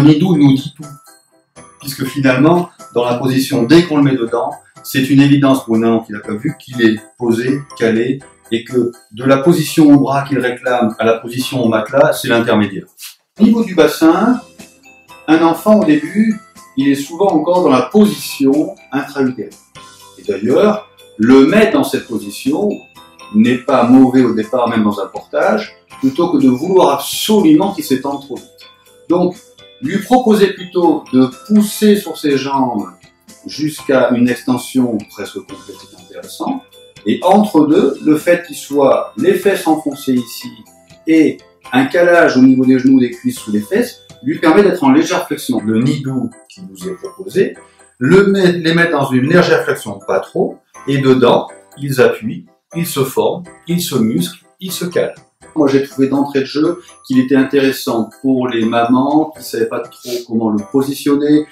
nid doux nous dit tout. Puisque finalement, dans la position, dès qu'on le met dedans, c'est une évidence pour un enfant qui n'a pas vu qu'il est posé, calé, et que de la position au bras qu'il réclame à la position au matelas, c'est l'intermédiaire. Au niveau du bassin, un enfant au début, il est souvent encore dans la position intra-utérine. Et d'ailleurs, le mettre dans cette position n'est pas mauvais au départ, même dans un portage, plutôt que de vouloir absolument qu'il s'étende trop vite. Donc, lui proposer plutôt de pousser sur ses jambes jusqu'à une extension presque complète est intéressant. Et entre deux, le fait qu'il soit les fesses enfoncées ici et un calage au niveau des genoux, des cuisses sous les fesses, lui permet d'être en légère flexion. Le nid doux qui nous est proposé, les mettre dans une légère flexion, pas trop, et dedans, ils appuient, ils se forment, ils se musclent, ils se calent. Moi, j'ai trouvé d'entrée de jeu qu'il était intéressant pour les mamans qui ne savaient pas trop comment le positionner,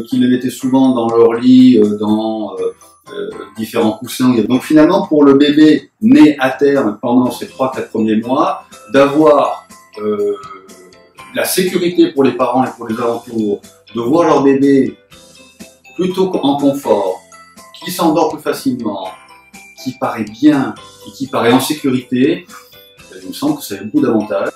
qui le mettaient souvent dans leur lit, dans différents coussins. Donc finalement, pour le bébé né à terme pendant ces 3-4 premiers mois, d'avoir la sécurité pour les parents et pour les alentours, de voir leur bébé plutôt en confort, qui s'endort plus facilement, qui paraît bien et qui paraît en sécurité, il me semble que ça a beaucoup d'avantages.